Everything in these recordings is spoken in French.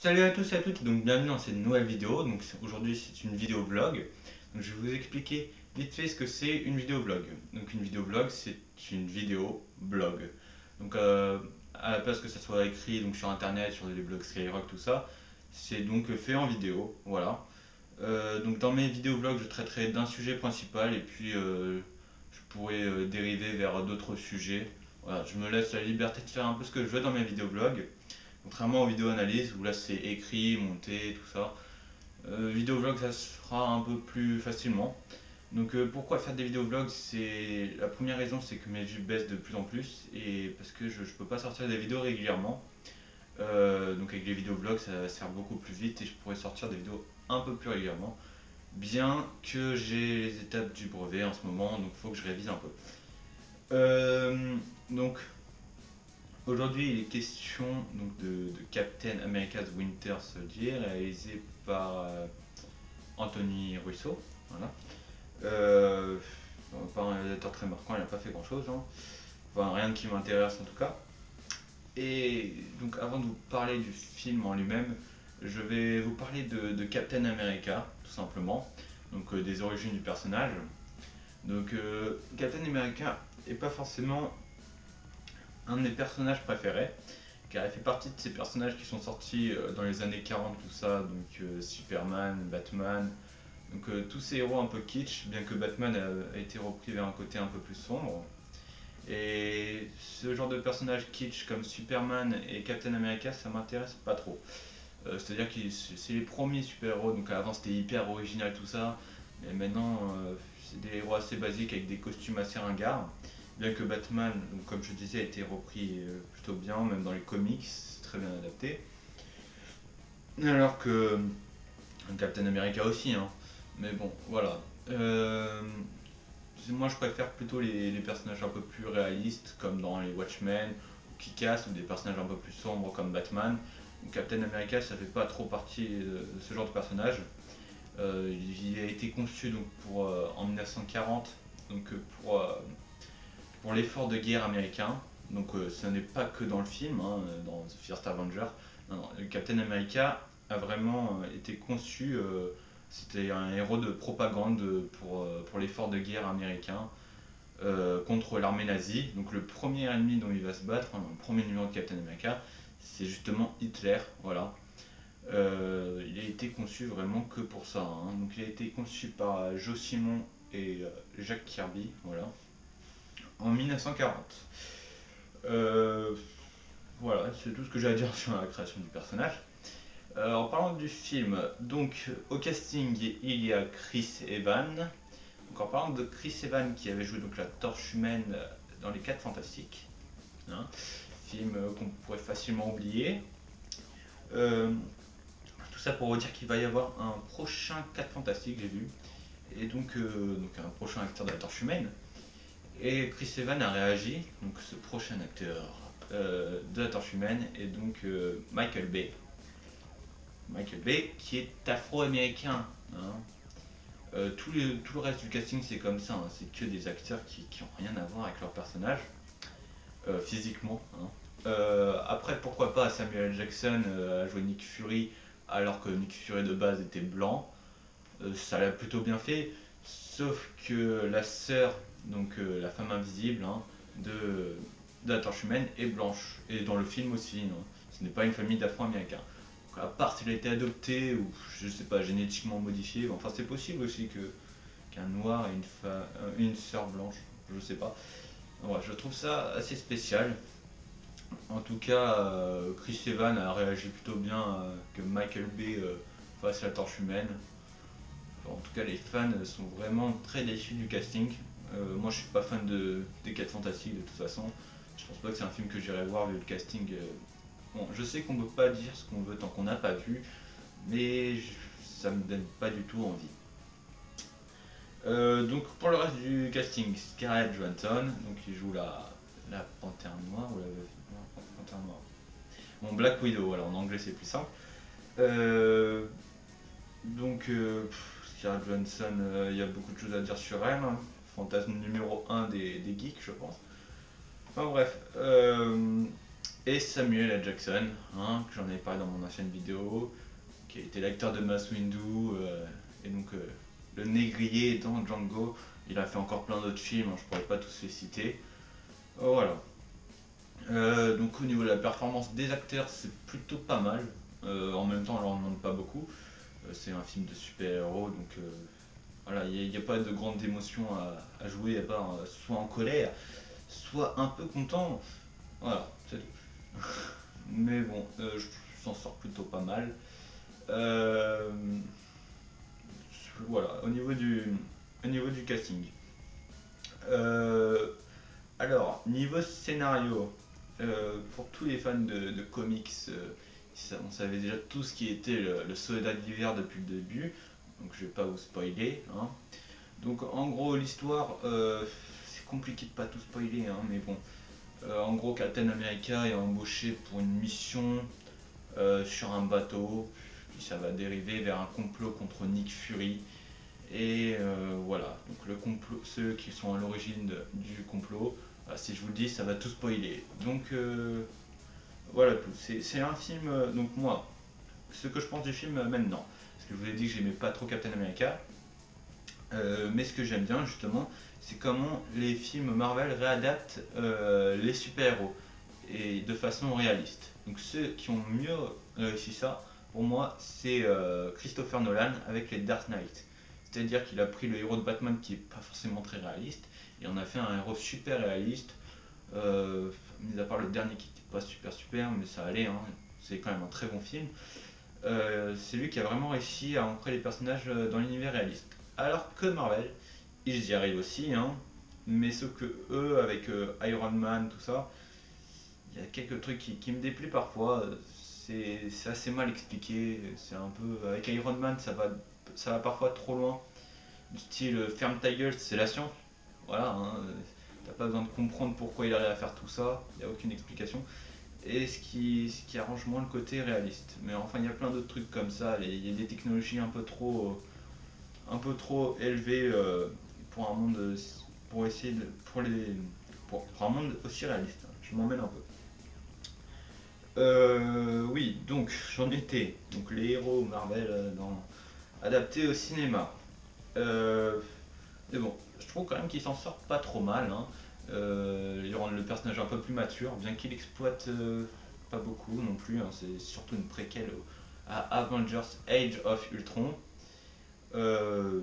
Salut à tous et à toutes, donc bienvenue dans cette nouvelle vidéo. Donc aujourd'hui c'est une vidéo vlog. Donc je vais vous expliquer vite fait ce que c'est une vidéo vlog. Donc une vidéo vlog c'est une vidéo blog. Donc à la place que ça soit écrit donc sur internet, sur les blogs Skyrock, tout ça, c'est donc fait en vidéo. Voilà. Donc dans mes vidéos vlogs je traiterai d'un sujet principal et puis je pourrais dériver vers d'autres sujets. Voilà, je me laisse la liberté de faire un peu ce que je veux dans mes vidéos vlogs. Contrairement aux vidéos analyses où là c'est écrit, monté, tout ça. Vidéo vlog ça se fera un peu plus facilement. Donc pourquoi faire des vidéos vlogs, c'est la première raison, c'est que mes vues baissent de plus en plus et parce que je peux pas sortir des vidéos régulièrement. Donc avec les vidéos vlogs ça sert beaucoup plus vite et je pourrais sortir des vidéos un peu plus régulièrement. Bien que j'ai les étapes du brevet en ce moment, donc il faut que je révise un peu. Donc aujourd'hui, il est question donc, de Captain America's Winter Soldier, réalisé par Anthony Russo. Voilà. Euh, Pas un réalisateur très marquant, il n'a pas fait grand chose. Hein. Enfin, rien qui m'intéresse en tout cas. Et donc, avant de vous parler du film en lui-même, je vais vous parler de Captain America, tout simplement. Donc, des origines du personnage. Donc, Captain America n'est pas forcément un de mes personnages préférés, car il fait partie de ces personnages qui sont sortis dans les années 40, tout ça, donc Superman, Batman, donc tous ces héros un peu kitsch, bien que Batman a été repris vers un côté un peu plus sombre. Et ce genre de personnages kitsch comme Superman et Captain America, ça m'intéresse pas trop. C'est-à-dire que c'est les premiers super-héros, donc avant c'était hyper original tout ça, mais maintenant c'est des héros assez basiques avec des costumes assez ringards. Bien que Batman, donc, comme je disais, a été repris plutôt bien, même dans les comics, c'est très bien adapté. Alors que Captain America aussi, hein. Mais bon, voilà. Moi je préfère plutôt les personnages un peu plus réalistes, comme dans les Watchmen, ou Kick-Ass, ou des personnages un peu plus sombres comme Batman. Captain America, ça fait pas trop partie de ce genre de personnage. Il a été conçu donc en 1940 donc pour l'effort de guerre américain. Donc ce n'est pas que dans le film, hein, dans The First Avenger. Non, non, le Captain America a vraiment été conçu, c'était un héros de propagande pour l'effort de guerre américain contre l'armée nazie. Donc le premier ennemi dont il va se battre, hein, dans le premier numéro de Captain America, c'est justement Hitler. Voilà. Il a été conçu vraiment que pour ça. Hein. Donc il a été conçu par Joe Simon et Jack Kirby. Voilà en 1940. Voilà, c'est tout ce que j'ai à dire sur la création du personnage. En parlant du film, donc au casting il y a Chris Evans. Donc en parlant de Chris Evans qui avait joué donc la Torche Humaine dans les 4 Fantastiques, hein, film qu'on pourrait facilement oublier. Euh, Tout ça pour vous dire qu'il va y avoir un prochain 4 Fantastiques, j'ai vu, et donc un prochain acteur de la Torche Humaine. Et Chris Evans a réagi, donc ce prochain acteur de la Torche Humaine est donc Michael Bay. Michael Bay qui est afro-américain. Hein. Tout le reste du casting c'est comme ça, hein. C'est que des acteurs qui ont rien à voir avec leur personnage, physiquement. Hein. Après pourquoi pas Samuel L. Jackson a joué Nick Fury alors que Nick Fury de base était blanc. Ça l'a plutôt bien fait, sauf que la sœur, donc la femme invisible hein, de la Torche Humaine, est blanche. Et dans le film aussi, non. Ce n'est pas une famille d'Afro-Américains. À part s'il a été adopté ou je sais pas, génétiquement modifié, enfin c'est possible aussi qu'un noir ait une sœur blanche, je sais pas. Ouais, je trouve ça assez spécial. En tout cas, Chris Evans a réagi plutôt bien que Michael Bay fasse la Torche Humaine. En tout cas, les fans sont vraiment très déçus du casting. Moi, je suis pas fan des 4 Fantastiques de toute façon. Je pense pas que c'est un film que j'irai voir vu le casting. Bon, je sais qu'on peut pas dire ce qu'on veut tant qu'on n'a pas vu, mais ça me donne pas du tout envie. Donc pour le reste du casting, Scarlett Johansson, donc qui joue la Panthère Noire ou la Veuve Noire, Panthère Noire. Bon, Black Widow, voilà, en anglais c'est plus simple. Euh, Scarlett Johansson, il y a beaucoup de choses à dire sur elle. Hein. Fantasme numéro 1 des geeks, je pense. Enfin bref. et Samuel L. Jackson, que j'en avais parlé dans mon ancienne vidéo, qui a été l'acteur de Mace Windu, et donc le négrier dans Django. Il a fait encore plein d'autres films, je pourrais pas tous les citer. Voilà. Donc au niveau de la performance des acteurs, c'est plutôt pas mal. En même temps, on leur demande pas beaucoup. C'est un film de super-héros, donc voilà, il n'y a pas de grande émotion à jouer, à part soit en colère, soit un peu content. Voilà, c'est tout. Mais bon, je s'en sors plutôt pas mal. Euh, voilà, au niveau du casting. Euh, alors, niveau scénario, pour tous les fans de comics, on savait déjà tout ce qui était le soldat d'hiver depuis le début, donc je vais pas vous spoiler. Donc en gros l'histoire, c'est compliqué de pas tout spoiler, mais bon. En gros Captain America est embauché pour une mission sur un bateau, puis ça va dériver vers un complot contre Nick Fury. Et voilà, donc le complot, ceux qui sont à l'origine du complot, si je vous le dis, ça va tout spoiler. Donc voilà tout. C'est un film, donc moi, ce que je pense du film maintenant, parce que je vous ai dit que j'aimais pas trop Captain America, mais ce que j'aime bien justement, c'est comment les films Marvel réadaptent les super-héros et de façon réaliste. Donc ceux qui ont mieux réussi ça, pour moi, c'est Christopher Nolan avec les Dark Knight. C'est-à-dire qu'il a pris le héros de Batman qui est pas forcément très réaliste et on a fait un héros super réaliste. Mis à part le dernier qui n'était pas super, mais ça allait, c'est quand même un très bon film. C'est lui qui a vraiment réussi à ancrer les personnages dans l'univers réaliste. Alors que Marvel, ils y arrivent aussi, mais ce que eux, avec Iron Man, tout ça, il y a quelques trucs qui me déplaient parfois. C'est assez mal expliqué. C'est un peu avec Iron Man, ça va parfois trop loin. Du style ferme ta gueule, c'est la science. Voilà, t'as pas besoin de comprendre pourquoi il arrive à faire tout ça. Il n'y a aucune explication. Et ce qui arrange moins le côté réaliste. Mais enfin, il y a plein d'autres trucs comme ça. Il y a des technologies un peu trop élevées pour un monde, pour essayer de, pour un monde aussi réaliste. Je m'emmène un peu. Oui, donc j'en étais. Donc les héros Marvel adaptés au cinéma. Mais bon, je trouve quand même qu'ils s'en sortent pas trop mal. Ils rendent le personnage un peu plus mature, bien qu'il exploite pas beaucoup non plus. C'est surtout une préquelle à Avengers Age of Ultron. Euh,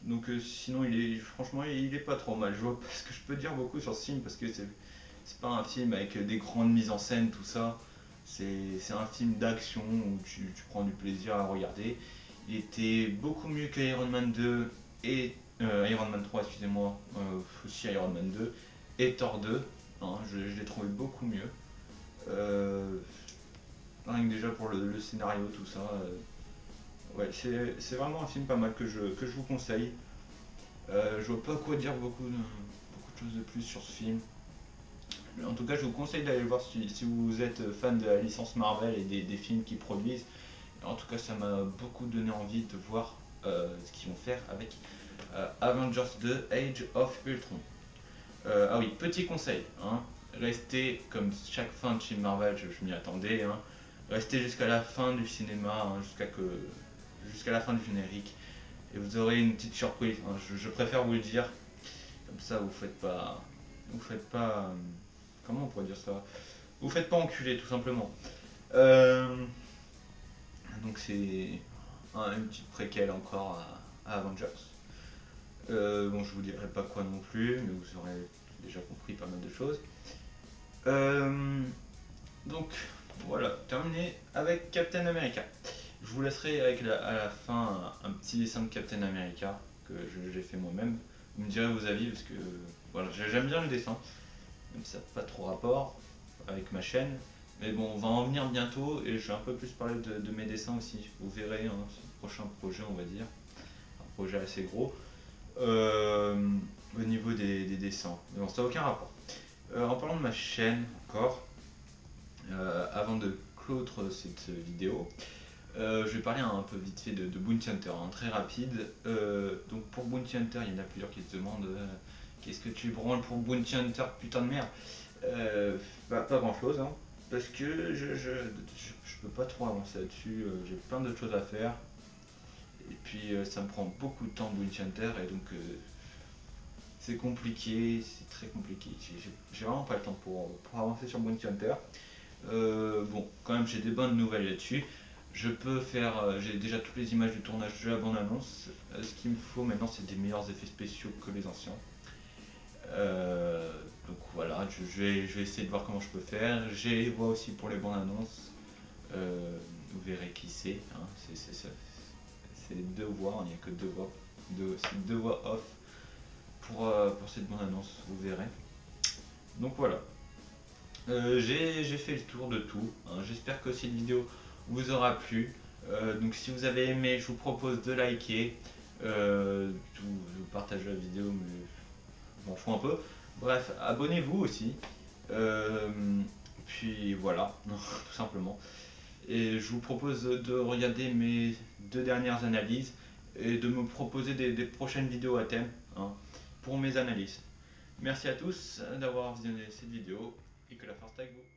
donc sinon, franchement, il est pas trop mal. Je vois pas ce que je peux dire beaucoup sur ce film parce que c'est pas un film avec des grandes mises en scène, tout ça. C'est un film d'action où tu prends du plaisir à regarder. Il était beaucoup mieux que Iron Man 2 et Iron Man 3, excusez-moi, aussi Iron Man 2 et Thor 2. Je l'ai trouvé beaucoup mieux. Euh, Rien que déjà pour le scénario, tout ça. Ouais, c'est vraiment un film pas mal que je vous conseille. Je vois pas quoi dire beaucoup de choses de plus sur ce film. En tout cas, je vous conseille d'aller le voir si vous êtes fan de la licence Marvel et des films qu'ils produisent. En tout cas, ça m'a beaucoup donné envie de voir ce qu'ils vont faire avec Avengers 2 Age of Ultron. Ah oui, petit conseil, restez comme chaque fin de film Marvel, je m'y attendais, restez jusqu'à la fin du cinéma, jusqu'à la fin du générique, et vous aurez une petite surprise. Je préfère vous le dire, comme ça vous faites pas, comment on pourrait dire ça, vous faites pas enculer tout simplement. Euh, donc c'est une petite préquelle encore à Avengers. Bon, je vous dirai pas quoi non plus, mais vous aurez déjà compris pas mal de choses. Euh, donc voilà, terminé avec Captain America. Je vous laisserai avec à la fin un petit dessin de Captain America que j'ai fait moi-même. Vous me direz vos avis parce que voilà, j'aime bien le dessin, même si ça n'a pas trop rapport avec ma chaîne. Mais bon, on va en venir bientôt et je vais un peu plus parler de mes dessins aussi. Vous verrez, c'est le prochain projet, on va dire. Un projet assez gros. Au niveau des dessins. Mais bon, ça n'a aucun rapport. En parlant de ma chaîne encore, avant de clôture cette vidéo, je vais parler un peu vite fait de Bounty Hunter, très rapide. Donc pour Bounty Hunter, il y en a plusieurs qui se demandent qu'est-ce que tu branles pour Bounty Hunter, putain de merde. Pas grand chose. parce que je peux pas trop avancer là-dessus, j'ai plein d'autres choses à faire. Et puis ça me prend beaucoup de temps Bounty Hunter et donc c'est compliqué, c'est très compliqué. J'ai vraiment pas le temps pour avancer sur Bounty Hunter. Bon, quand même j'ai des bonnes nouvelles là-dessus. Je peux faire, j'ai déjà toutes les images du tournage de la bande-annonce. Ce qu'il me faut maintenant c'est des meilleurs effets spéciaux que les anciens. Donc voilà, je vais essayer de voir comment je peux faire. J'ai les voix aussi pour les bandes annonces. Vous verrez qui c'est. Hein. C'est deux voix, il n'y a que deux voix. C'est deux voix off pour cette bande annonce, vous verrez. Donc voilà. J'ai fait le tour de tout. Hein. J'espère que cette vidéo vous aura plu. Donc si vous avez aimé, je vous propose de liker. Je vous partage la vidéo, mais je m'en fous un peu. Bref, abonnez-vous aussi. Puis voilà, tout simplement. Et je vous propose de regarder mes deux dernières analyses et de me proposer des prochaines vidéos à thème, hein, pour mes analyses. Merci à tous d'avoir visionné cette vidéo et que la force soit avec vous.